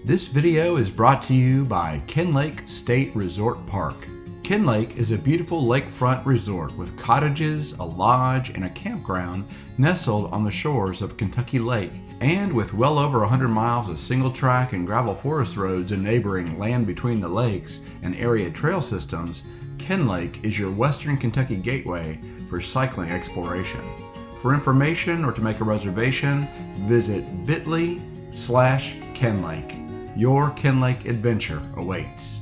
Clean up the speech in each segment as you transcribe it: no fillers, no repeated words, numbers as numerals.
This video is brought to you by Ken Lake State Resort Park. Ken Lake is a beautiful lakefront resort with cottages, a lodge, and a campground nestled on the shores of Kentucky Lake. And with well over 100 miles of single track and gravel forest roads and neighboring land between the lakes and area trail systems, Ken Lake is your western Kentucky gateway for cycling exploration. For information or to make a reservation, visit bit.ly/KenLake. Your Ken Lake adventure awaits.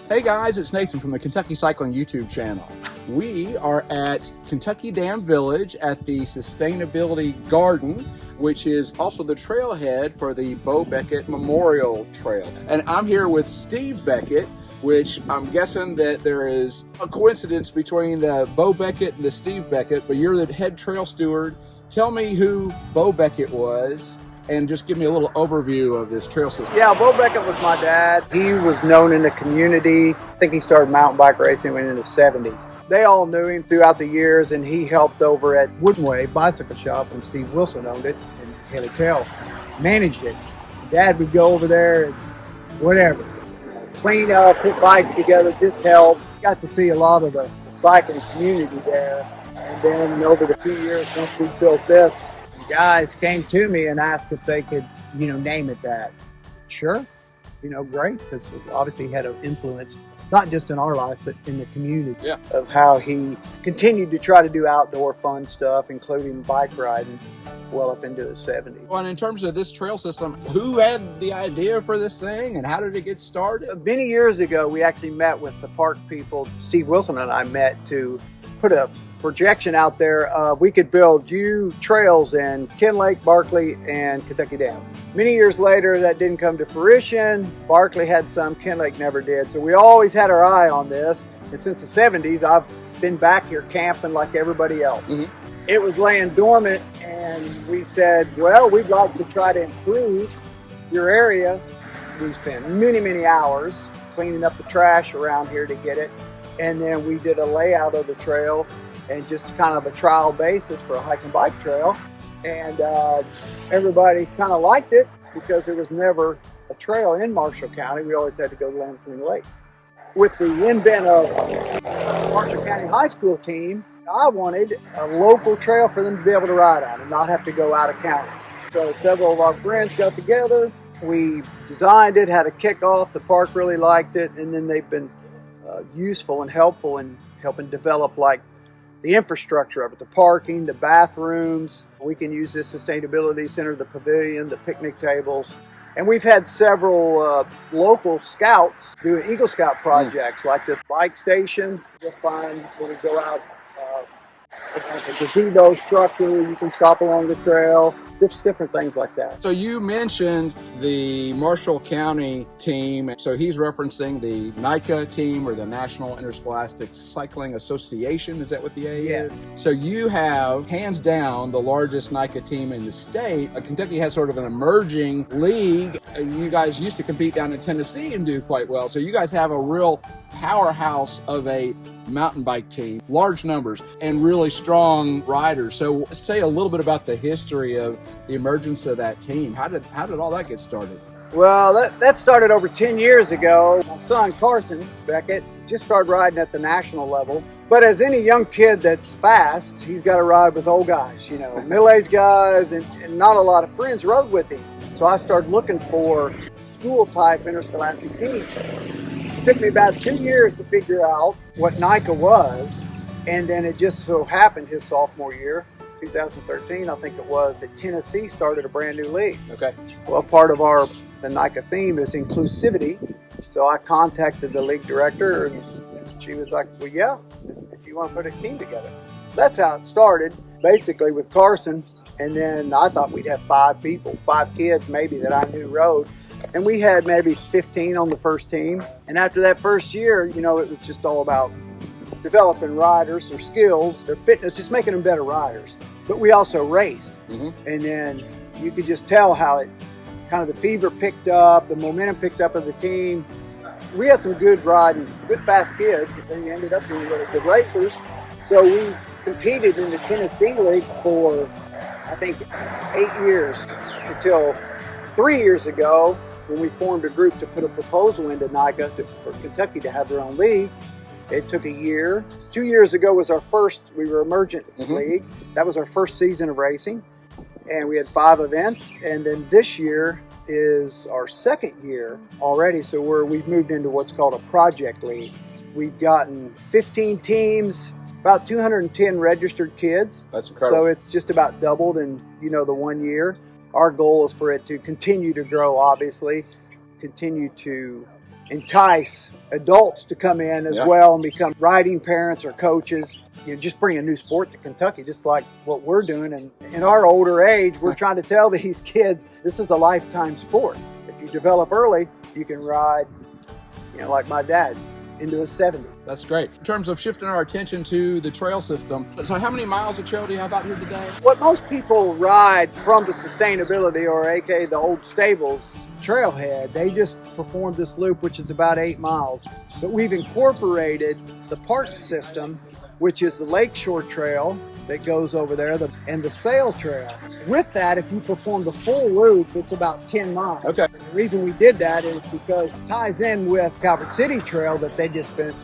Hey guys, it's Nathan from the Kentucky Cycling YouTube channel. We are at Kentucky Dam Village at the Sustainability Garden, which is also the trailhead for the Beckett Memorial Trail. And I'm here with Steve Beckett, which I'm guessing that there is a coincidence between the Beckett and the Steve Beckett, but you're the head trail steward. Tell me who Beckett was, and just give me a little overview of this trail system. Yeah, Beckett was my dad. He was known in the community. I think he started mountain bike racing in the 70s. They all knew him throughout the years, and he helped over at Woodway Bicycle Shop when Steve Wilson owned it, and KICL managed it. Dad would go over there and whatever, clean up, put bikes together, just help. Got to see a lot of the cycling community there. And then over the few years once we built this, guys came to me and asked if they could, name it that. Sure, great, because obviously he had an influence, not just in our life, but in the community, of how he continued to try to do outdoor fun stuff, including bike riding, well up into the 70s. Well, and in terms of this trail system, who had the idea for this thing and how did it get started? Many years ago, we actually met with the park people. Steve Wilson and I met to put a projection out there. We could build trails in Ken Lake, Barkley, and Kentucky Dam. Many years later, that didn't come to fruition. Barkley had some, Ken Lake never did. So we always had our eye on this. And since the 70s, I've been back here camping like everybody else. It was laying dormant, and we said, well, we'd like to try to improve your area. We spent many, many hours cleaning up the trash around here to get it. And then we did a layout of the trail and just kind of a trial basis for a hike and bike trail. And everybody kind of liked it because there was never a trail in Marshall County. We always had to go to Lansing Lakes. With the invent of Marshall County High School team, I wanted a local trail for them to be able to ride on and not have to go out of county. So several of our friends got together. We designed it, had a kickoff. The park really liked it. And then they've been useful and helpful in helping develop the infrastructure of it, the parking, the bathrooms. We can use this sustainability center, the pavilion, the picnic tables. And we've had several local scouts doing Eagle Scout projects like this bike station. You'll find when we go out, like a gazebo structure, you can stop along the trail, just different things like that. So you mentioned the Marshall County team. So he's referencing the NICA team, or the National Interscholastic Cycling Association. Is that what the A is? So you have, hands down, the largest NICA team in the state. Kentucky has sort of an emerging league. You guys used to compete down in Tennessee and do quite well. So you guys have a real powerhouse of a mountain bike team, large numbers, and really strong riders. So say a little bit about the history of the emergence of that team. How did all that get started? Well, that started over 10 years ago. My son, Carson Beckett, just started riding at the national level. But as any young kid that's fast, he's got to ride with old guys, middle-aged guys, and not a lot of friends rode with him. So I started looking for school-type interscholastic teams. It took me about 2 years to figure out what NICA was, and then it just so happened his sophomore year, 2013, I think it was, that Tennessee started a brand new league. Okay. Well, part of the NICA theme is inclusivity, so I contacted the league director, and she was like, well, yeah, if you want to put a team together. So that's how it started, basically with Carson, and then I thought we'd have 5 kids maybe that I knew rode. And we had maybe 15 on the first team. And after that first year, it was just all about developing riders, their skills, their fitness, just making them better riders. But we also raced. And then you could just tell how it kind of the fever picked up, the momentum picked up of the team. We had some good riding, good fast kids, but they ended up being really good racers. So we competed in the Tennessee League for, I think, 8 years until 3 years ago when we formed a group to put a proposal into NICA for Kentucky to have their own league. It took a year. 2 years ago was our first, we were emergent league. That was our first season of racing. And we had 5 events. And then this year is our second year already. So we've moved into what's called a project league. We've gotten 15 teams, about 210 registered kids. That's incredible. So it's just about doubled in, the 1 year. Our goal is for it to continue to grow, obviously, continue to entice adults to come in as well and become riding parents or coaches. Just bring a new sport to Kentucky, just like what we're doing. And in our older age, we're trying to tell these kids, this is a lifetime sport. If you develop early, you can ride, like my dad, into his 70s. That's great. In terms of shifting our attention to the trail system, so how many miles of trail do you have out here today? What most people ride from the sustainability, or aka the old stables, Trailhead, they just performed this loop, which is about 8 miles. But we've incorporated the park system, which is the Lakeshore Trail that goes over there, and the Sail Trail. With that, if you perform the full loop, it's about 10 miles. Okay. And the reason we did that is because it ties in with Calvert City Trail that they just spent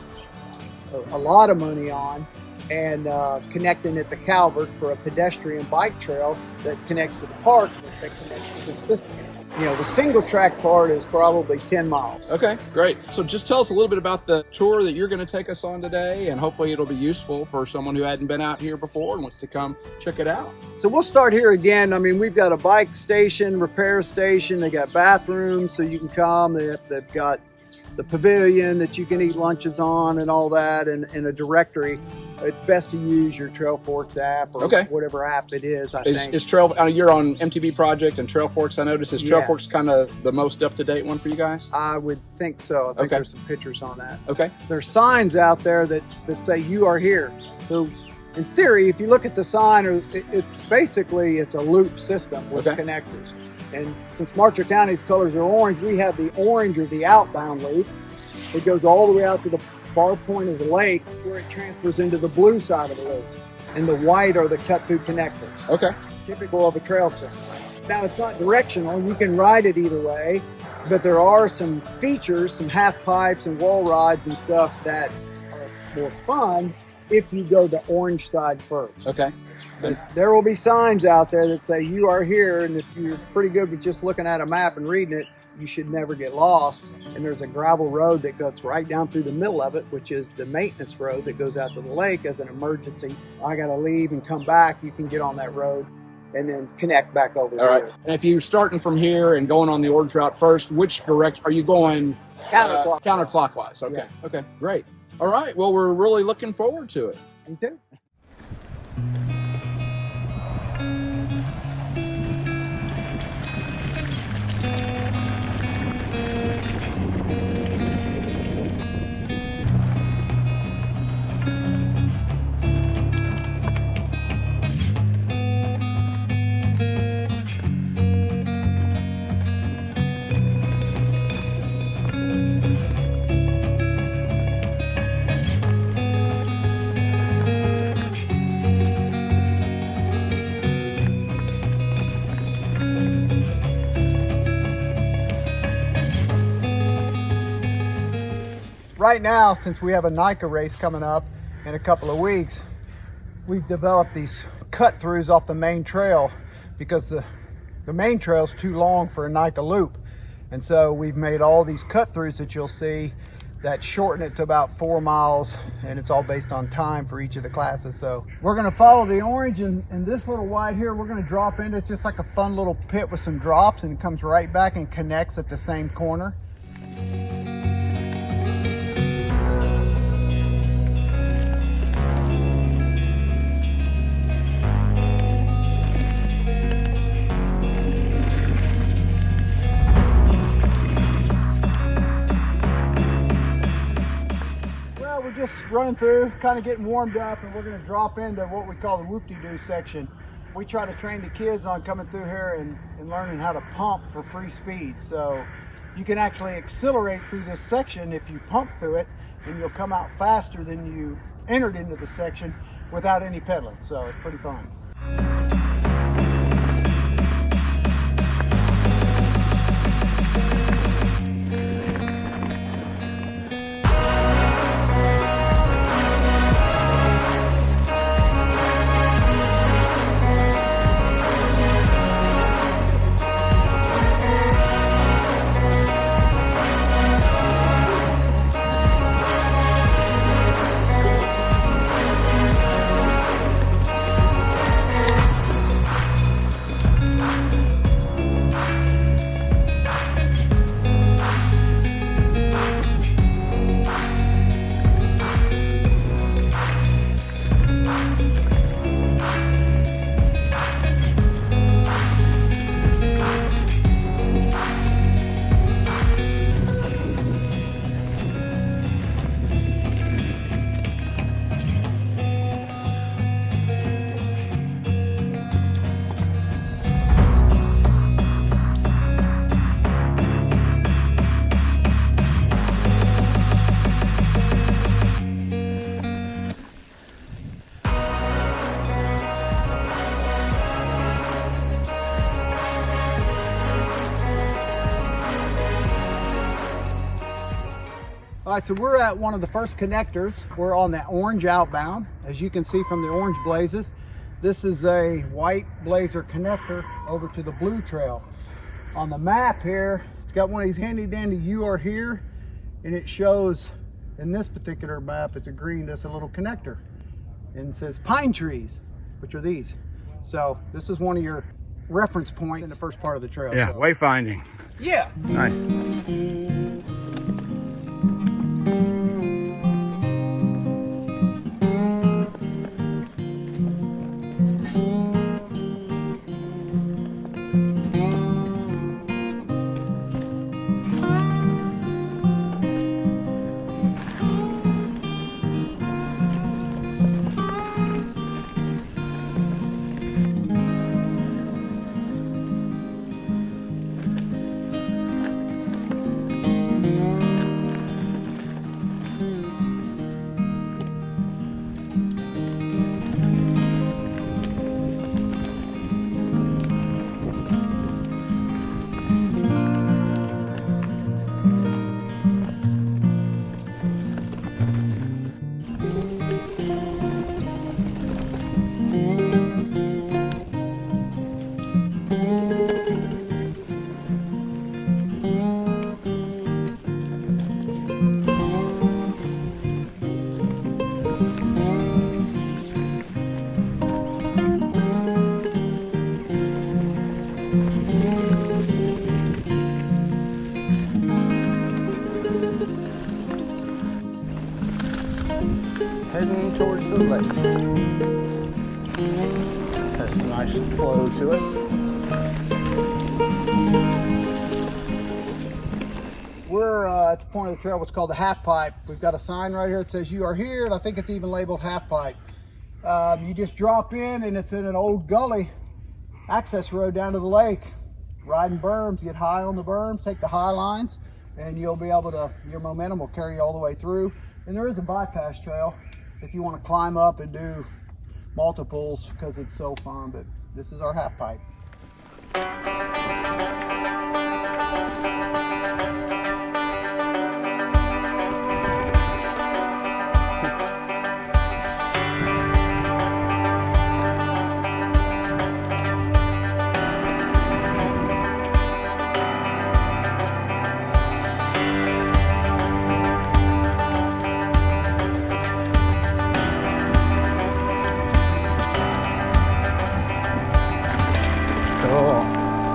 a lot of money on, and connecting it to Calvert for a pedestrian bike trail that connects to the park, that connects to the system. The single track part is probably 10 miles. Okay, great. So just tell us a little bit about the tour that you're going to take us on today, and hopefully it'll be useful for someone who hadn't been out here before and wants to come check it out. So we'll start here again. We've got a bike station, repair station. They got bathrooms so you can come. They've got the pavilion that you can eat lunches on and all that, and a directory. It's best to use your Trail Forks app or whatever app it is, I think. Is Trail, you're on MTB Project and Trail Forks, I noticed. Is Trail Forks kind of the most up-to-date one for you guys? I would think so. I think there's some pictures on that. Okay. There's signs out there that say you are here. So in theory, if you look at the sign, it's a loop system with connectors. And since Marshall County's colors are orange, we have the orange, or the outbound loop. It goes all the way out to the far point of the lake, where it transfers into the blue side of the loop. And the white are the cut-through connectors. Okay. Typical of a trail system. Now, it's not directional. You can ride it either way, but there are some features, some half pipes and wall rides and stuff that are more fun if you go the orange side first. Okay. But there will be signs out there that say you are here, and if you're pretty good with just looking at a map and reading it, you should never get lost. And there's a gravel road that goes right down through the middle of it, which is the maintenance road that goes out to the lake as an emergency. I got to leave and come back. You can get on that road and then connect back over there. All right. And if you're starting from here and going on the orange route first, which direction are you going? Counterclockwise. Counterclockwise. Okay. Yeah. Okay. Great. All right. Well, we're really looking forward to it. Me too. Right now, since we have a NICA race coming up in a couple of weeks, we've developed these cut-throughs off the main trail because the main trail is too long for a NICA loop. And so we've made all these cut-throughs that you'll see that shorten it to about 4 miles, and it's all based on time for each of the classes. So we're gonna follow the orange, and this little white here, we're gonna drop into. It's just like a fun little pit with some drops, and it comes right back and connects at the same corner. Just running through, kind of getting warmed up, and we're going to drop into what we call the whoop-de-doo section. We try to train the kids on coming through here and learning how to pump for free speed. So you can actually accelerate through this section if you pump through it, and you'll come out faster than you entered into the section without any pedaling. So it's pretty fun. All right, so we're at one of the first connectors. We're on that orange Outbound. As you can see from the orange blazes, this is a white blazer connector over to the blue trail. On the map here, it's got one of these handy dandy "you are here," and it shows, in this particular map, it's a green, that's a little connector. And it says pine trees, which are these. So this is one of your reference points in the first part of the trail. Yeah, so. wayfinding. Yeah. Nice. Heading towards the lake. This has a nice flow to it. We're at the point of the trail, what's called the half pipe. We've got a sign right here that says "you are here," and I think it's even labeled half pipe. You just drop in, and it's in an old gully access road down to the lake. Riding berms, get high on the berms, take the high lines, and you'll be able to, your momentum will carry you all the way through. And there is a bypass trail if you want to climb up and do multiples, because it's so fun, but this is our half pipe. Cool.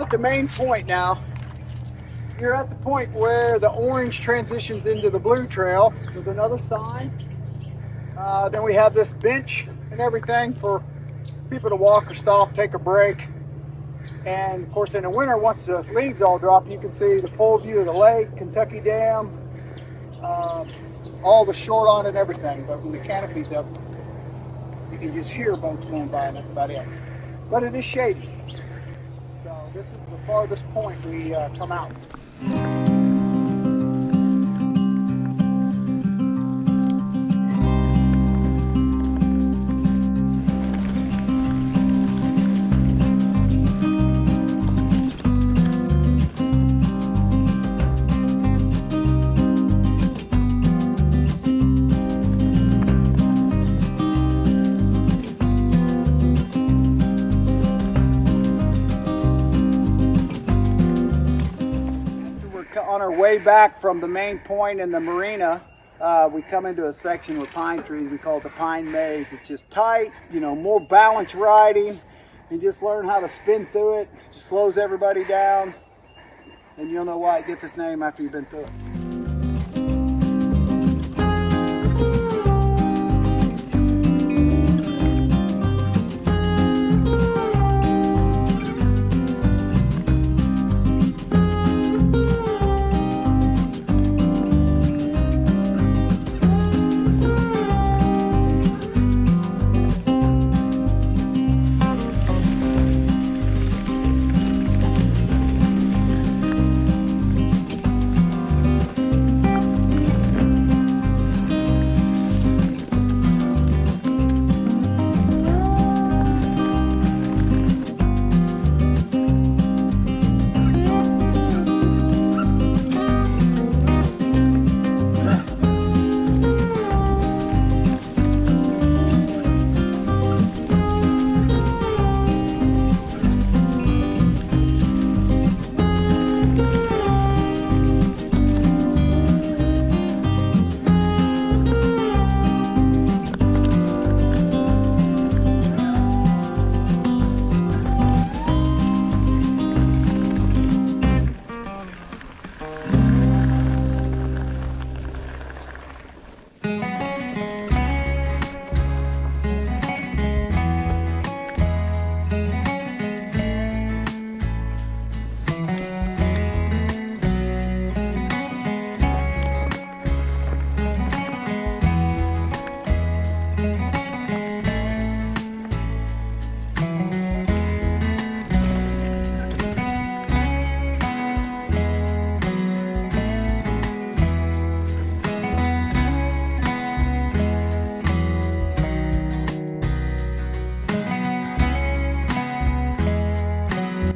at the main point now. You're at the point where the orange transitions into the blue trail with another sign. Then we have this bench and everything for people to walk or stop, take a break. And of course in the winter, once the leaves all drop, you can see the full view of the lake, Kentucky Dam, all the shore on it and everything. But when the canopy's up, you can just hear boats going by and that's about it. But it is shady. So this is the farthest point we come out. On our way back from the main point in the marina, we come into a section with pine trees. We call it the pine maze. It's just tight, you know, more balanced riding. You just learn how to spin through it. Just slows everybody down, and you'll know why it gets its name after you've been through it.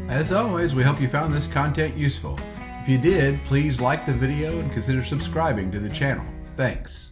As always, we hope you found this content useful. If you did, please like the video and consider subscribing to the channel. Thanks.